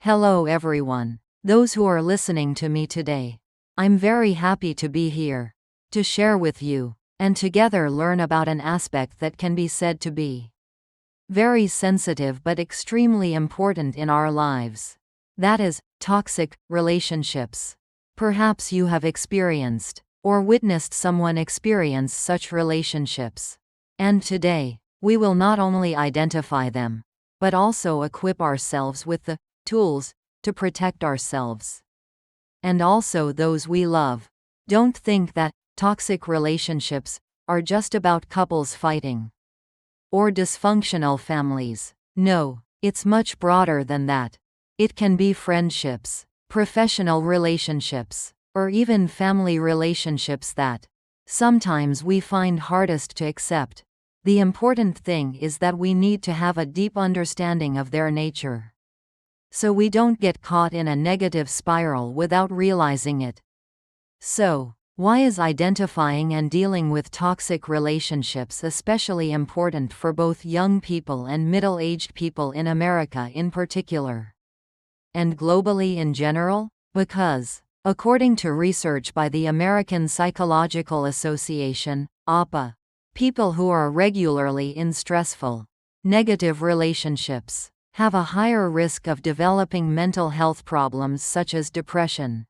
Hello everyone. Those who are listening to me today. I'm very happy to be here. To share with you, and together learn about an aspect that can be said to be very sensitive but extremely important in our lives. That is, toxic relationships. Perhaps you have experienced, or witnessed someone experience such relationships. And today, we will not only identify them, but also equip ourselves with the tools to protect ourselves and also those we love. Don't think that toxic relationships are just about couples fighting or dysfunctional families. No, it's much broader than that. It can be friendships, professional relationships, or even family relationships that sometimes we find hardest to accept. The important thing is that we need to have a deep understanding of their nature, so we don't get caught in a negative spiral without realizing it. So, why is identifying and dealing with toxic relationships especially important for both young people and middle-aged people in America in particular? And globally in general? Because, according to research by the American Psychological Association, APA, people who are regularly in stressful, negative relationships have a higher risk of developing mental health problems such as depression,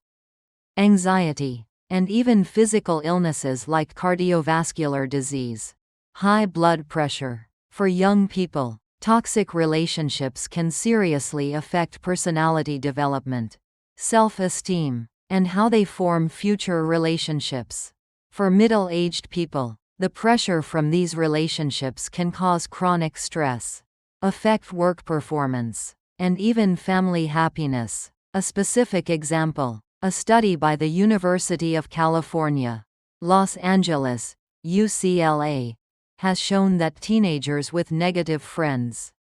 anxiety, and even physical illnesses like cardiovascular disease, high blood pressure. For young people, toxic relationships can seriously affect personality development, self-esteem, and how they form future relationships. For middle-aged people, the pressure from these relationships can cause chronic stress, affect work performance, and even family happiness. A specific example, a study by the University of California, Los Angeles, UCLA, has shown that teenagers with negative friends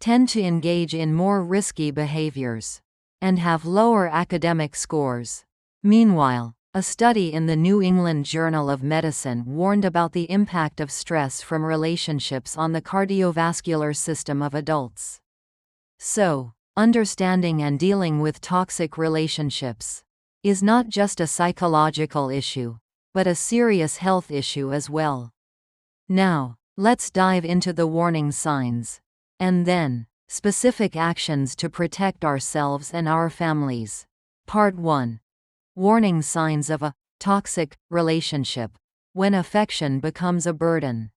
tend to engage in more risky behaviors and have lower academic scores. Meanwhile, a study in the New England Journal of Medicine warned about the impact of stress from relationships on the cardiovascular system of adults. So, understanding and dealing with toxic relationships is not just a psychological issue, but a serious health issue as well. Now, let's dive into the warning signs, and then, specific actions to protect ourselves and our families. Part 1. Warning signs of a toxic relationship. When affection becomes a burden.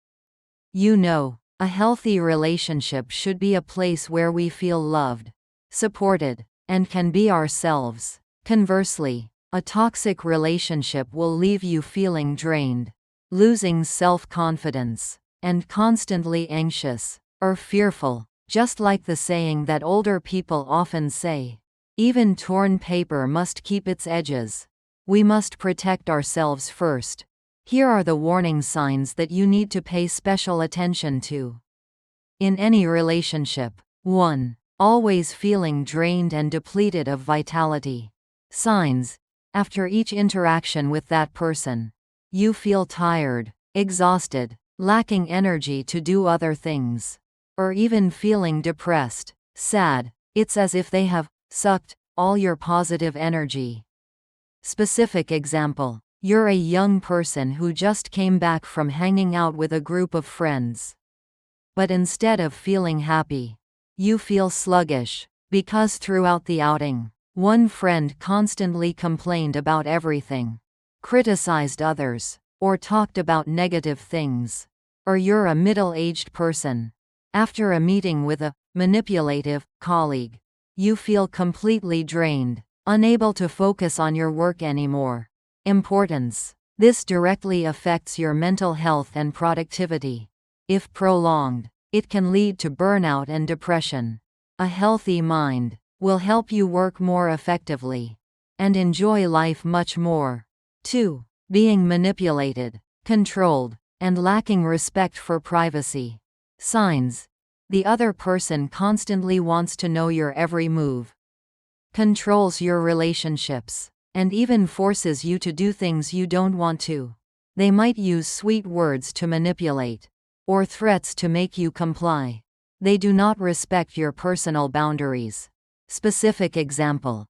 You know, a healthy relationship should be a place where we feel loved, supported, and can be ourselves. Conversely, a toxic relationship will leave you feeling drained, losing self-confidence, and constantly anxious or fearful, just like the saying that older people often say, even torn paper must keep its edges. We must protect ourselves first. Here are the warning signs that you need to pay special attention to in any relationship. 1. Always feeling drained and depleted of vitality. Signs. After each interaction with that person, you feel tired, exhausted, lacking energy to do other things, or even feeling depressed, sad. It's as if they have sucked all your positive energy. Specific example. You're a young person who just came back from hanging out with a group of friends. But instead of feeling happy, you feel sluggish, because throughout the outing, one friend constantly complained about everything, criticized others, or talked about negative things. Or you're a middle-aged person. After a meeting with a manipulative colleague, you feel completely drained, unable to focus on your work anymore. Importance. This directly affects your mental health and productivity. If prolonged, it can lead to burnout and depression. A healthy mind will help you work more effectively and enjoy life much more. 2. Being manipulated, controlled, and lacking respect for privacy. Signs. The other person constantly wants to know your every move, controls your relationships, and even forces you to do things you don't want to. They might use sweet words to manipulate, or threats to make you comply. They do not respect your personal boundaries. Specific example.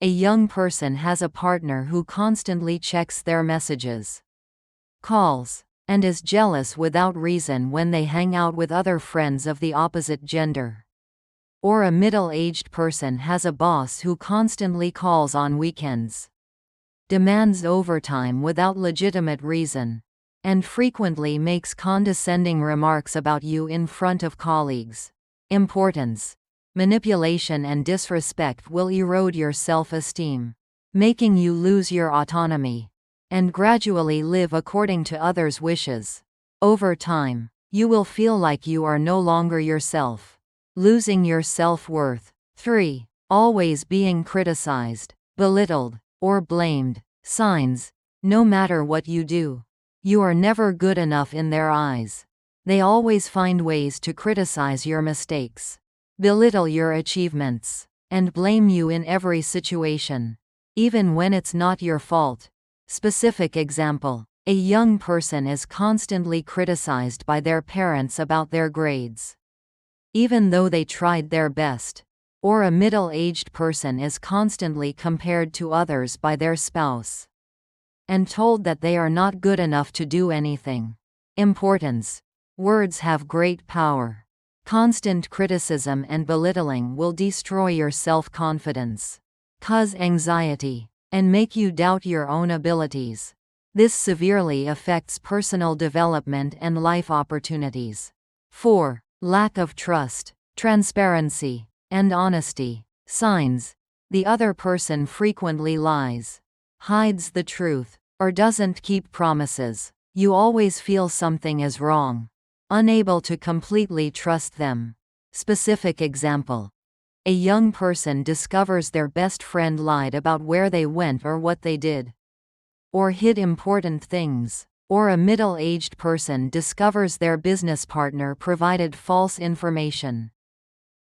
A young person has a partner who constantly checks their messages, calls, and is jealous without reason when they hang out with other friends of the opposite gender. Or a middle-aged person has a boss who constantly calls on weekends, demands overtime without legitimate reason, and frequently makes condescending remarks about you in front of colleagues. Importance. Manipulation and disrespect will erode your self-esteem, making you lose your autonomy, and gradually live according to others' wishes. Over time, you will feel like you are no longer yourself, losing your self-worth. 3. Always being criticized, belittled, or blamed. Signs. No matter what you do, you are never good enough in their eyes. They always find ways to criticize your mistakes, belittle your achievements, and blame you in every situation, even when it's not your fault. Specific example. A young person is constantly criticized by their parents about their grades, even though they tried their best. Or a middle-aged person is constantly compared to others by their spouse, and told that they are not good enough to do anything. Importance. Words have great power. Constant criticism and belittling will destroy your self-confidence, cause anxiety, and make you doubt your own abilities. This severely affects personal development and life opportunities. 4. Lack of trust, transparency, and honesty. Signs. The other person frequently lies, hides the truth, or doesn't keep promises. You always feel something is wrong, unable to completely trust them. Specific example. A young person discovers their best friend lied about where they went or what they did, or hid important things. Or a middle-aged person discovers their business partner provided false information,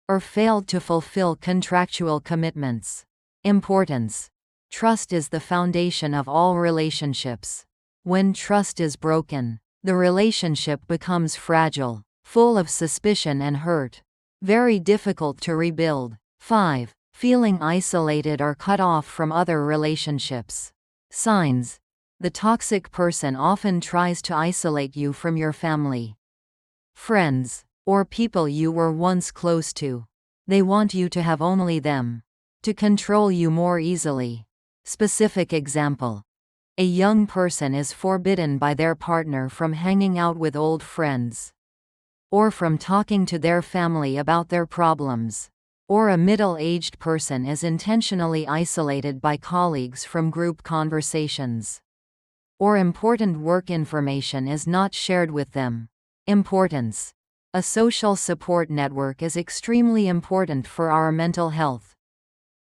or failed to fulfill contractual commitments. Importance. Trust is the foundation of all relationships. When trust is broken, the relationship becomes fragile, full of suspicion and hurt, very difficult to rebuild. 5. Feeling isolated or cut off from other relationships. Signs. The toxic person often tries to isolate you from your family, friends, or people you were once close to. They want you to have only them, to control you more easily. Specific example. A young person is forbidden by their partner from hanging out with old friends, or from talking to their family about their problems. Or a middle-aged person is intentionally isolated by colleagues from group conversations, or important work information is not shared with them. Importance. A social support network is extremely important for our mental health.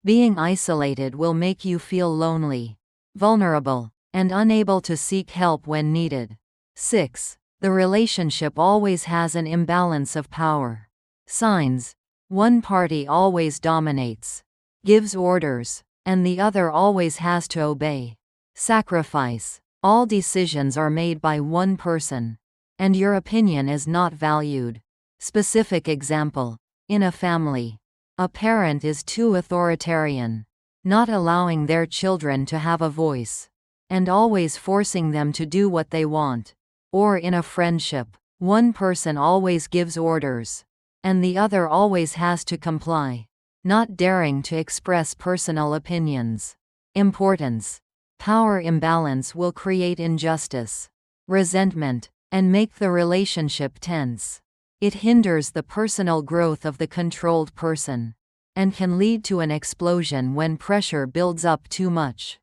Being isolated will make you feel lonely, vulnerable, and unable to seek help when needed. 6. The relationship always has an imbalance of power. Signs. One party always dominates, gives orders, and the other always has to obey. Sacrifice. All decisions are made by one person, and your opinion is not valued. Specific example. In a family, a parent is too authoritarian, not allowing their children to have a voice, and always forcing them to do what they want. Or in a friendship, one person always gives orders, and the other always has to comply, not daring to express personal opinions. Importance. Power imbalance will create injustice, resentment, and make the relationship tense. It hinders the personal growth of the controlled person, and can lead to an explosion when pressure builds up too much.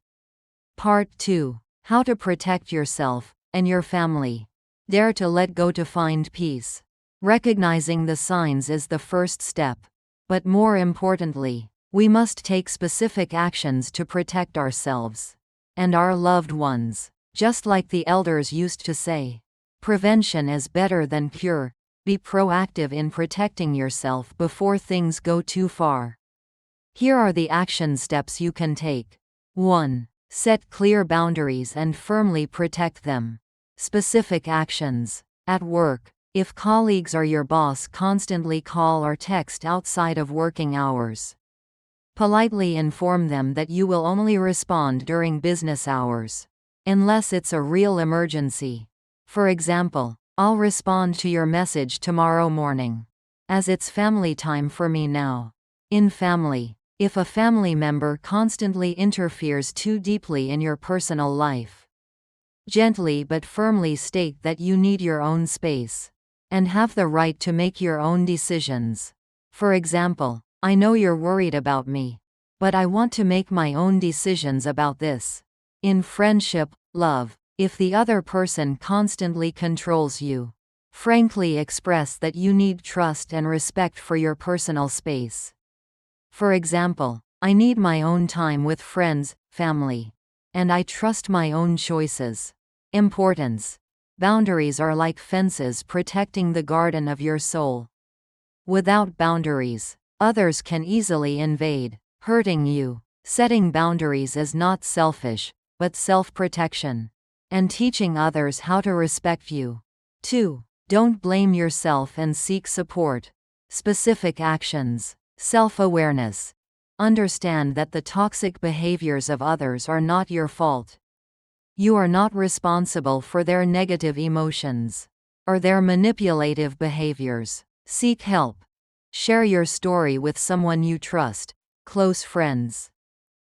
Part 2. How to protect yourself and your family. Dare to let go to find peace. Recognizing the signs is the first step, but more importantly, we must take specific actions to protect ourselves and our loved ones. Just like the elders used to say, prevention is better than cure. Be proactive in protecting yourself before things go too far. Here are the action steps you can take. 1. Set clear boundaries and firmly protect them. Specific actions. At work, if colleagues or your boss constantly call or text outside of working hours, Politely inform them that you will only respond during business hours, unless it's a real emergency. For example, I'll respond to your message tomorrow morning, as it's family time for me now. In family, if a family member constantly interferes too deeply in your personal life, gently but firmly state that you need your own space and have the right to make your own decisions. For example, I know you're worried about me, but I want to make my own decisions about this. In friendship, love, if the other person constantly controls you, frankly express that you need trust and respect for your personal space. For example, I need my own time with friends, family, and I trust my own choices. Importance. Boundaries are like fences protecting the garden of your soul. Without boundaries, others can easily invade, hurting you. Setting boundaries is not selfish, but self-protection, and teaching others how to respect you. 2. Don't blame yourself and seek support. Specific actions. Self-awareness. Understand that the toxic behaviors of others are not your fault. You are not responsible for their negative emotions or their manipulative behaviors. Seek help. Share your story with someone you trust, close friends,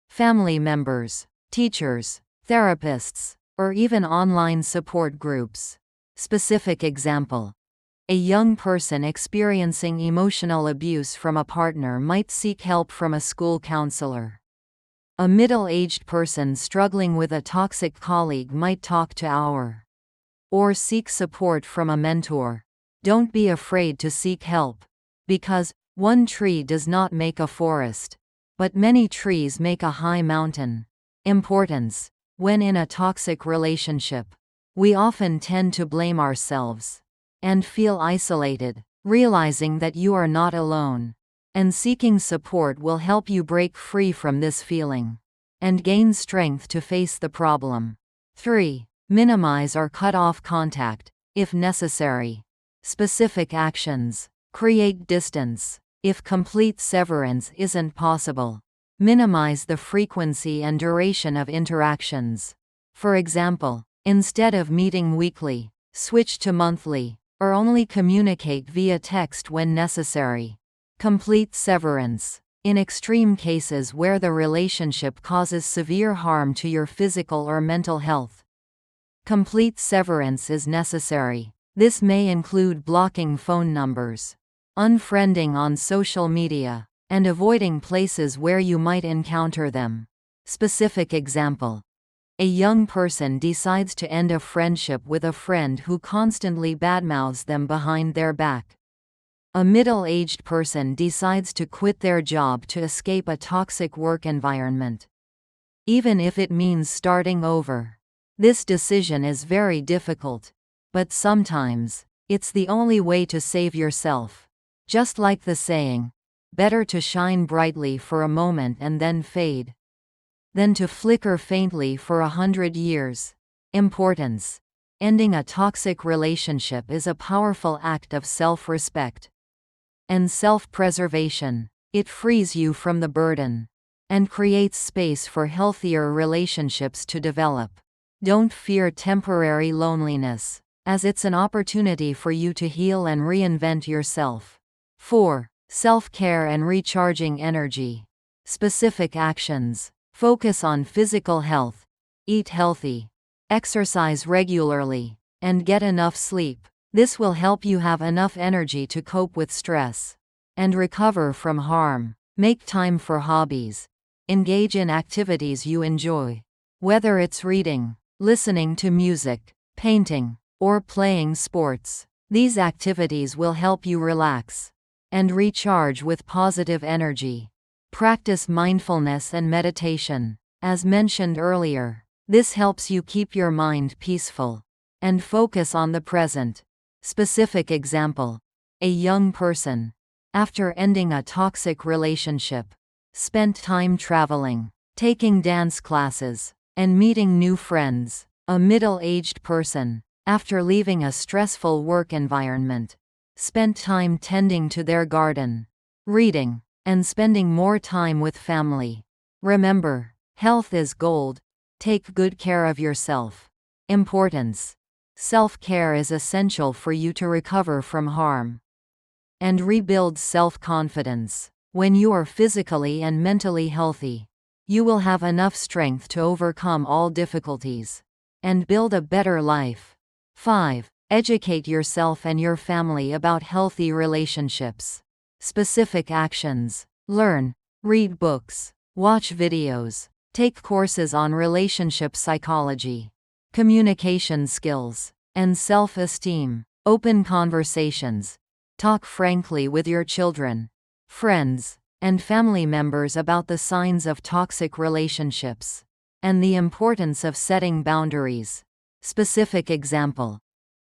family members, teachers, therapists, or even online support groups. Specific example. A young person experiencing emotional abuse from a partner might seek help from a school counselor. A middle-aged person struggling with a toxic colleague might talk to our or seek support from a mentor. Don't be afraid to seek help, because one tree does not make a forest, but many trees make a high mountain. Importance. When in a toxic relationship, we often tend to blame ourselves and feel isolated. Realizing that you are not alone and seeking support will help you break free from this feeling and gain strength to face the problem. 3. Minimize or cut off contact, if necessary. Specific actions. Create distance. If complete severance isn't possible, minimize the frequency and duration of interactions. For example, instead of meeting weekly, switch to monthly, or only communicate via text when necessary. Complete severance. In extreme cases where the relationship causes severe harm to your physical or mental health, complete severance is necessary. This may include blocking phone numbers, unfriending on social media, and avoiding places where you might encounter them. Specific example. A young person decides to end a friendship with a friend who constantly badmouths them behind their back. A middle-aged person decides to quit their job to escape a toxic work environment, even if it means starting over. This decision is very difficult, but sometimes it's the only way to save yourself. Just like the saying, better to shine brightly for a moment and then fade than to flicker faintly for 100 years. Importance. Ending a toxic relationship is a powerful act of self-respect and self-preservation. It frees you from the burden and creates space for healthier relationships to develop. Don't fear temporary loneliness, as it's an opportunity for you to heal and reinvent yourself. 4. Self-care and recharging energy. Specific actions. Focus on physical health. Eat healthy. Exercise regularly. And get enough sleep. This will help you have enough energy to cope with stress and recover from harm. Make time for hobbies. Engage in activities you enjoy. Whether it's reading, listening to music, painting, or playing sports, these activities will help you relax and recharge with positive energy. Practice mindfulness and meditation. As mentioned earlier, this helps you keep your mind peaceful and focus on the present. Specific example. A young person, after ending a toxic relationship, spent time traveling, taking dance classes, and meeting new friends. A middle-aged person, after leaving a stressful work environment, spent time tending to their garden, reading, and spending more time with family. Remember, health is gold. Take good care of yourself. Importance. Self-care is essential for you to recover from harm and rebuild self-confidence. When you are physically and mentally healthy, you will have enough strength to overcome all difficulties and build a better life. 5. Educate yourself and your family about healthy relationships. Specific actions. Learn. Read books. Watch videos. Take courses on relationship psychology, communication skills, and self-esteem. Open conversations. Talk frankly with your children, friends, and family members about the signs of toxic relationships and the importance of setting boundaries. Specific example.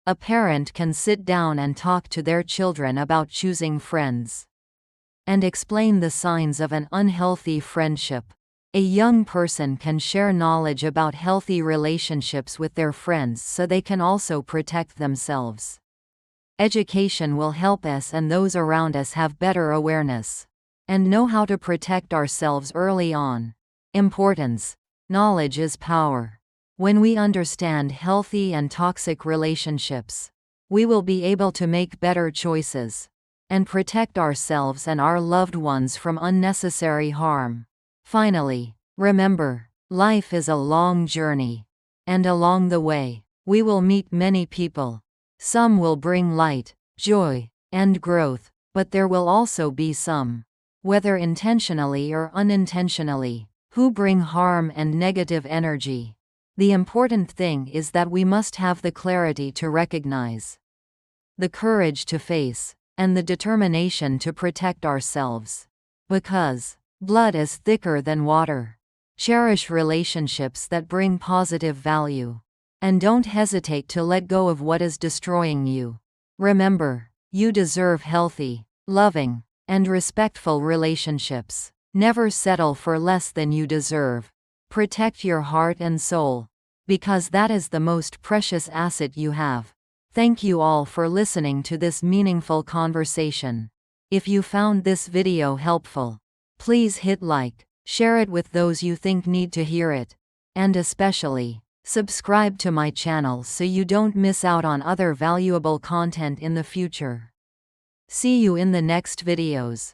A parent can sit down and talk to their children about choosing friends and explain the signs of an unhealthy friendship. A young person can share knowledge about healthy relationships with their friends so they can also protect themselves. Education will help us and those around us have better awareness and know how to protect ourselves early on. Importance. Knowledge is power. When we understand healthy and toxic relationships, we will be able to make better choices and protect ourselves and our loved ones from unnecessary harm. Finally, remember, life is a long journey, and along the way, we will meet many people. Some will bring light, joy, and growth, but there will also be some, whether intentionally or unintentionally, who bring harm and negative energy. The important thing is that we must have the clarity to recognize, the courage to face, and the determination to protect ourselves. Because blood is thicker than water. Cherish relationships that bring positive value. And don't hesitate to let go of what is destroying you. Remember, you deserve healthy, loving, and respectful relationships. Never settle for less than you deserve. Protect your heart and soul, because that is the most precious asset you have. Thank you all for listening to this meaningful conversation. If you found this video helpful, please hit like, share it with those you think need to hear it, and especially, subscribe to my channel so you don't miss out on other valuable content in the future. See you in the next videos.